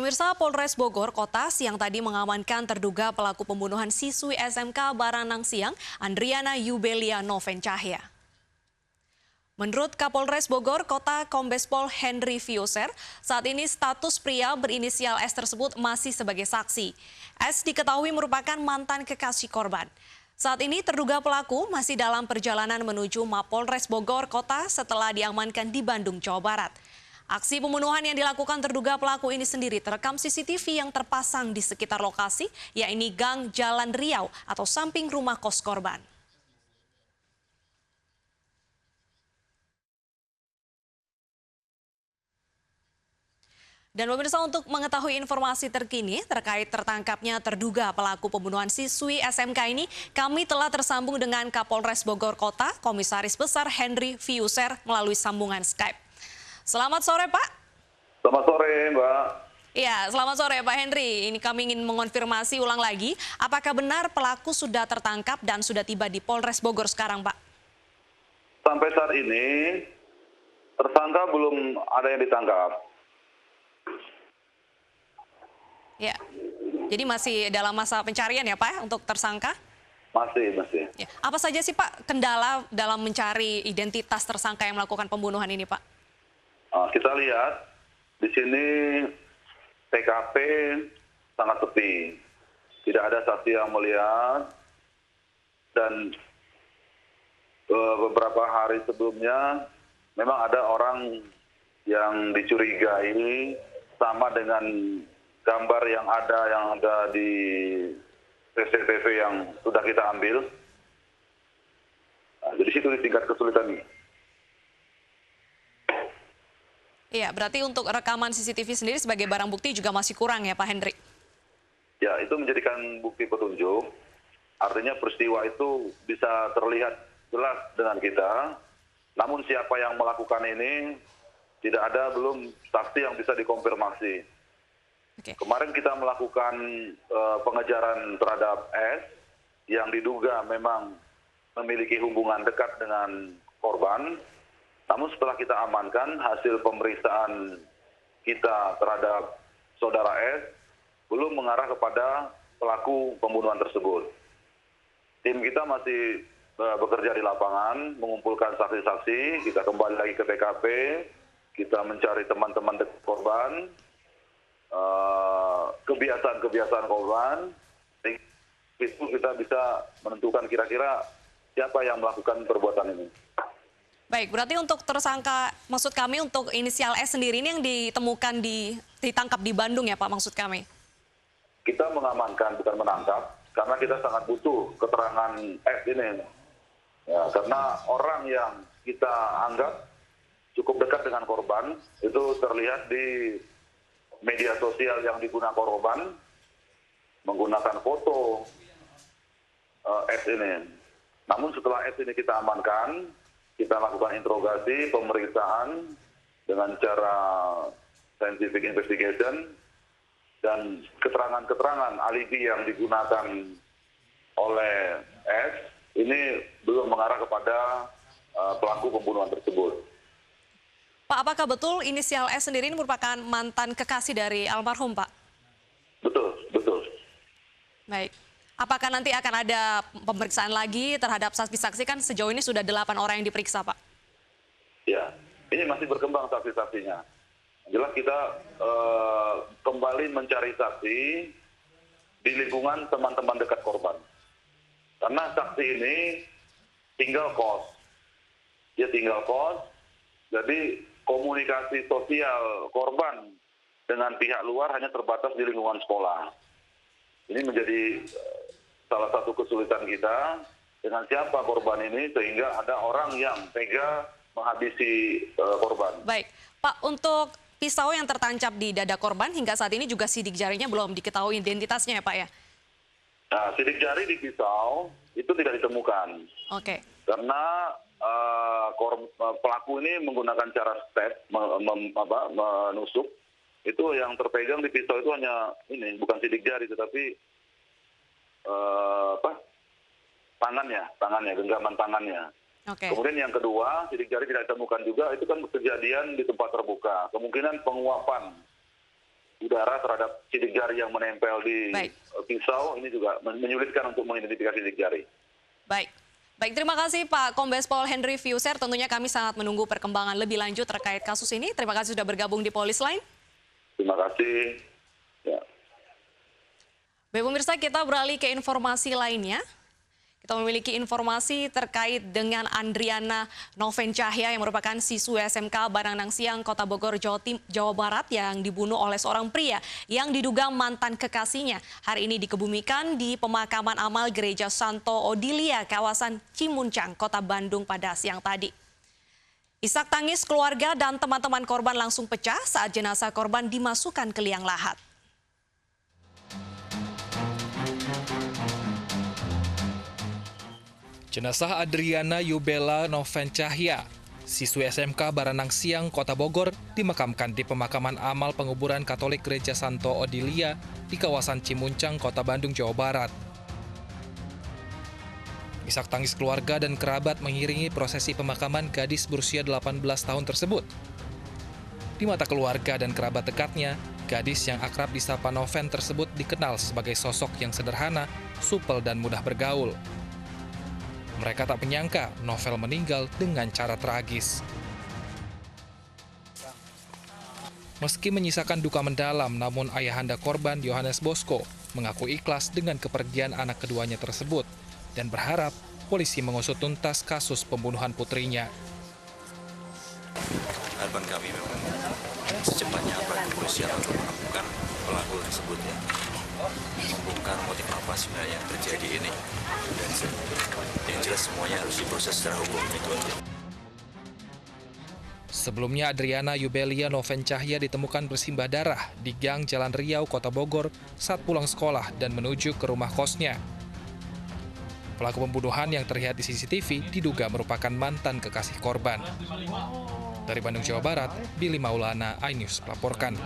Pemirsa, Polres Bogor Kota siang tadi mengamankan terduga pelaku pembunuhan siswi SMK Baranang Siang, Andriana Yubelia Noven Cahya. Menurut Kapolres Bogor Kota Kombes Pol Henry Fioser, saat ini status pria berinisial S tersebut masih sebagai saksi. S diketahui merupakan mantan kekasih korban. Saat ini terduga pelaku masih dalam perjalanan menuju Mapolres Bogor Kota setelah diamankan di Bandung, Jawa Barat. Aksi pembunuhan yang dilakukan terduga pelaku ini sendiri terekam CCTV yang terpasang di sekitar lokasi, yakni Gang Jalan Riau atau samping rumah kos korban. Dan pemirsa, untuk mengetahui informasi terkini terkait tertangkapnya terduga pelaku pembunuhan siswi SMK ini, kami telah tersambung dengan Kapolres Bogor Kota, Komisaris Besar Henry Fioser melalui sambungan Skype. Selamat sore, Pak. Selamat sore, Mbak. Ya, selamat sore Pak Henry. Ini kami ingin mengonfirmasi ulang lagi, apakah benar pelaku sudah tertangkap dan sudah tiba di Polres Bogor sekarang, Pak? Sampai saat ini, tersangka belum ada yang ditangkap. Ya, jadi masih dalam masa pencarian ya Pak untuk tersangka? Masih. Ya. Apa saja sih Pak kendala dalam mencari identitas tersangka yang melakukan pembunuhan ini, Pak? Kita lihat di sini TKP sangat sepi. Tidak ada saksi yang melihat. Dan beberapa hari sebelumnya memang ada orang yang dicurigai sama dengan gambar yang ada di CCTV yang sudah kita ambil. Jadi situ di tingkat kesulitan. Iya, berarti untuk rekaman CCTV sendiri sebagai barang bukti juga masih kurang ya Pak Henry? Ya, itu menjadikan bukti petunjuk. Artinya peristiwa itu bisa terlihat jelas dengan kita. Namun siapa yang melakukan ini tidak ada belum saksi yang bisa dikonfirmasi. Oke. Kemarin kita melakukan pengejaran terhadap S yang diduga memang memiliki hubungan dekat dengan korban. Namun setelah kita amankan, hasil pemeriksaan kita terhadap saudara S belum mengarah kepada pelaku pembunuhan tersebut. Tim kita masih bekerja di lapangan, mengumpulkan saksi-saksi, kita kembali lagi ke TKP, kita mencari teman-teman dekat korban, kebiasaan-kebiasaan korban, itu kita bisa menentukan kira-kira siapa yang melakukan perbuatan ini. Baik, berarti untuk tersangka, maksud kami untuk inisial S sendiri ini yang ditemukan ditangkap di Bandung ya Pak, maksud kami? Kita mengamankan, bukan menangkap, karena kita sangat butuh keterangan S ini. Ya, karena orang yang kita anggap cukup dekat dengan korban, itu terlihat di media sosial yang digunakan korban, menggunakan foto S ini. Namun setelah S ini kita amankan, kita lakukan interogasi, pemeriksaan dengan cara scientific investigation, dan keterangan-keterangan alibi yang digunakan oleh S ini belum mengarah kepada pelaku pembunuhan tersebut. Pak, apakah betul inisial S sendiri ini merupakan mantan kekasih dari almarhum, Pak? Betul. Baik. Apakah nanti akan ada pemeriksaan lagi terhadap saksi-saksi, kan sejauh ini sudah 8 orang yang diperiksa, Pak? Ya, ini masih berkembang saksi-saksinya. Jelas kita kembali mencari saksi di lingkungan teman-teman dekat korban. Karena saksi ini tinggal kos. Dia tinggal kos, jadi komunikasi sosial korban dengan pihak luar hanya terbatas di lingkungan sekolah. Ini menjadi salah satu kesulitan kita dengan siapa korban ini, sehingga ada orang yang tega menghabisi korban. Baik, Pak, untuk pisau yang tertancap di dada korban hingga saat ini juga sidik jarinya belum diketahui identitasnya ya Pak ya? Nah, sidik jari di pisau itu tidak ditemukan. Oke. Karena pelaku ini menggunakan cara step, menusuk. Itu yang terpegang di pisau itu hanya ini, bukan sidik jari, tetapi tangannya, genggaman tangannya. Oke. Kemudian yang kedua, sidik jari tidak ditemukan juga, itu kan kejadian di tempat terbuka. Kemungkinan penguapan udara terhadap sidik jari yang menempel di Baik. pisau, ini juga menyulitkan untuk mengidentifikasi sidik jari. Baik. Baik, terima kasih Pak Kombes Pol Henry Fiuser. Tentunya kami sangat menunggu perkembangan lebih lanjut terkait kasus ini. Terima kasih sudah bergabung di Polisline. Terima kasih. Ya. Baik pemirsa, kita beralih ke informasi lainnya. Kita memiliki informasi terkait dengan Andriana Noven Cahya yang merupakan siswi SMK Baranang Siang, Kota Bogor, Jawa Barat yang dibunuh oleh seorang pria yang diduga mantan kekasihnya. Hari ini dikebumikan di pemakaman amal Gereja Santo Odilia, kawasan Cimuncang, Kota Bandung pada siang tadi. Isak tangis keluarga dan teman-teman korban langsung pecah saat jenazah korban dimasukkan ke liang lahat. Jenazah Andriana Yubela Noven Cahya, siswi SMK Baranang Siang, Kota Bogor, dimakamkan di pemakaman amal penguburan Katolik Gereja Santo Odilia di kawasan Cimuncang, Kota Bandung, Jawa Barat. Isak tangis keluarga dan kerabat mengiringi prosesi pemakaman gadis berusia 18 tahun tersebut. Di mata keluarga dan kerabat dekatnya, gadis yang akrab disapa Noven tersebut dikenal sebagai sosok yang sederhana, supel dan mudah bergaul. Mereka tak menyangka Novel meninggal dengan cara tragis. Meski menyisakan duka mendalam, namun ayahanda korban Yohanes Bosco mengaku ikhlas dengan kepergian anak keduanya tersebut dan berharap polisi mengusut tuntas kasus pembunuhan putrinya. Harapan kami memang secepatnya aparat kepolisian untuk menemukan pelaku tersebut, ya, membongkar motif apa sebenarnya yang terjadi ini, dan yang jelas semuanya harus diproses secara hukum, itu aja. Sebelumnya Andriana Yubelia Noven Cahya ditemukan bersimbah darah di Gang Jalan Riau, Kota Bogor saat pulang sekolah dan menuju ke rumah kosnya. Pelaku pembunuhan yang terlihat di CCTV diduga merupakan mantan kekasih korban. Dari Bandung, Jawa Barat, Billy Maulana, iNews melaporkan.